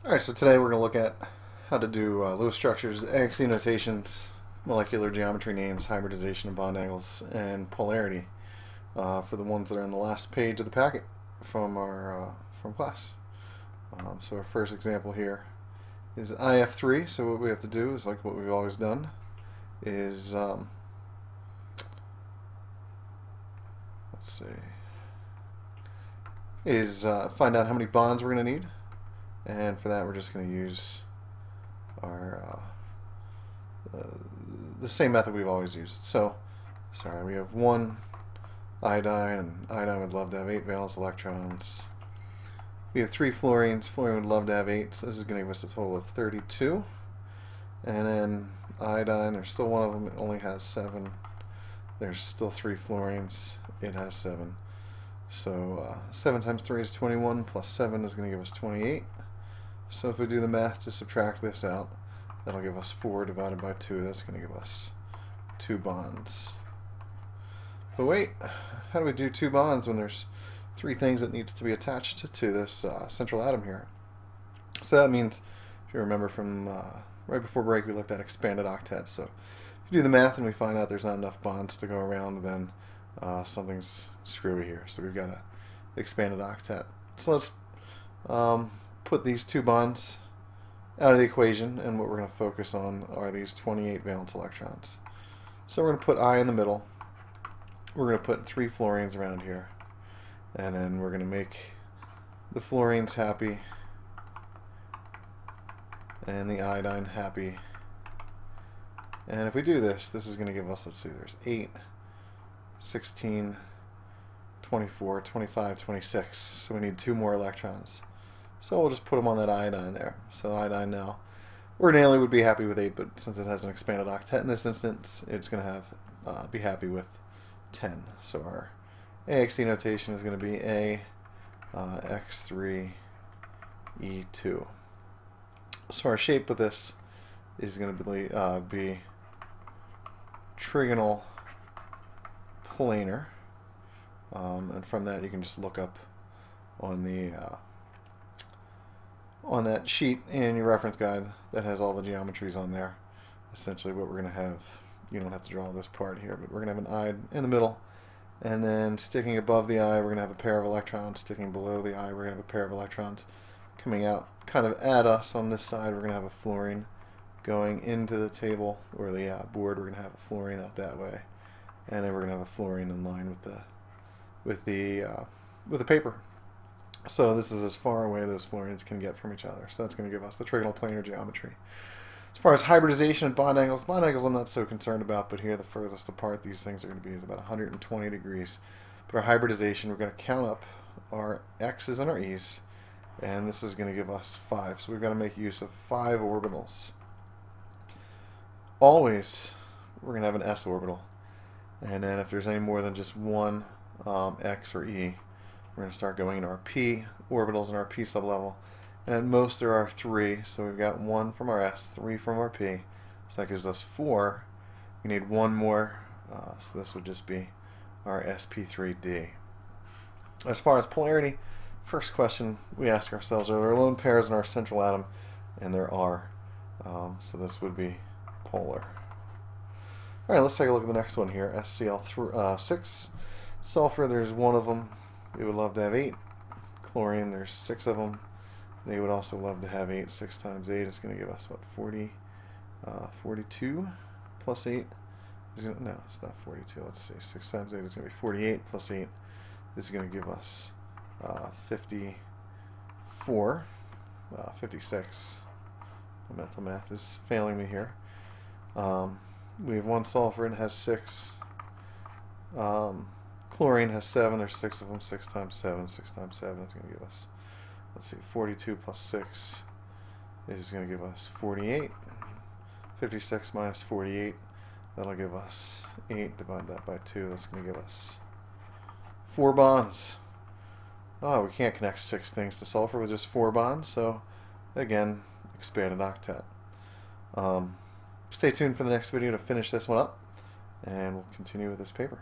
Alright, so today we're going to look at how to do Lewis structures, AXE notations, molecular geometry names, hybridization of bond angles, and polarity for the ones that are on the last page of the packet from our from class. So our first example here is IF3. So what we have to do is like what we've always done is let's see, find out how many bonds we're going to need. And for that, we're just going to use our the same method we've always used. So, sorry, we have one iodine, and iodine would love to have 8 valence electrons. We have 3 fluorines. Fluorine would love to have 8, so this is going to give us a total of 32. And then iodine, there's still one of them. It only has 7. There's still 3 fluorines. It has 7. So 7 times 3 is 21, plus 7 is going to give us 28. So if we do the math to subtract this out, that'll give us 4 divided by 2. That's going to give us 2 bonds. But wait, how do we do 2 bonds when there's 3 things that needs to be attached to this central atom here? So that means, if you remember from right before break, we looked at expanded octets. So if you do the math and we find out there's not enough bonds to go around, then something's screwy here. So we've got an expanded octet. So let's put these 2 bonds out of the equation, and what we're going to focus on are these 28 valence electrons. So we're going to put I in the middle. We're going to put 3 fluorines around here, and then we're going to make the fluorines happy and the iodine happy. And if we do this, this is going to give us, let's see, there's 8, 16, 24, 25, 26. So we need 2 more electrons. So we'll just put them on that iodine there. So iodine now ordinarily would be happy with 8, but since it has an expanded octet in this instance, it's going to have be happy with 10. So our AXE notation is going to be A X3 E2. So our shape of this is going to be trigonal planar, and from that you can just look up on the on that sheet in your reference guide that has all the geometries on there. Essentially what we're going to have, you don't have to draw this part here, but we're going to have an eye in the middle, and then sticking above the eye we're going to have a pair of electrons, sticking below the eye we're going to have a pair of electrons coming out kind of at us. On this side we're going to have a fluorine going into the table, or the board. We're going to have a fluorine out that way, and then we're going to have a fluorine in line with the paper. So this is as far away those fluorines can get from each other. So that's going to give us the trigonal planar geometry. As far as hybridization and bond angles I'm not so concerned about, but here the furthest apart these things are going to be is about 120 degrees. But our hybridization, we're going to count up our X's and our E's, and this is going to give us 5. So we've got to make use of 5 orbitals. Always we're going to have an S orbital, and then if there's any more than just one X or E, we're going to start going into our P orbitals and our P sublevel. And at most there are 3, so we've got 1 from our S, 3 from our P. So that gives us 4. We need 1 more, so this would just be our sp3d. As far as polarity, first question we ask ourselves, are there lone pairs in our central atom? And there are. So this would be polar. Alright, let's take a look at the next one here. SCl6. Sulfur, there's 1 of them. We would love to have 8. Chlorine, there's 6 of them. They would also love to have 8. 6 times 8 is going to give us, what, 40? 42 plus 8? No, it's not 42. Let's see. 6 times 8 is going to be 48 plus 8 is going to give us 54. 56. The mental math is failing me here. We have 1 sulfur and it has 6. Chlorine has 7. There's 6 of them. 6 times 7. 6 times 7 is going to give us, let's see, 42 plus 6 is going to give us 48. 56 minus 48, that'll give us 8. Divide that by 2. That's going to give us 4 bonds. Oh, we can't connect 6 things to sulfur with just 4 bonds, so again, expanded octet. Stay tuned for the next video to finish this one up, and we'll continue with this paper.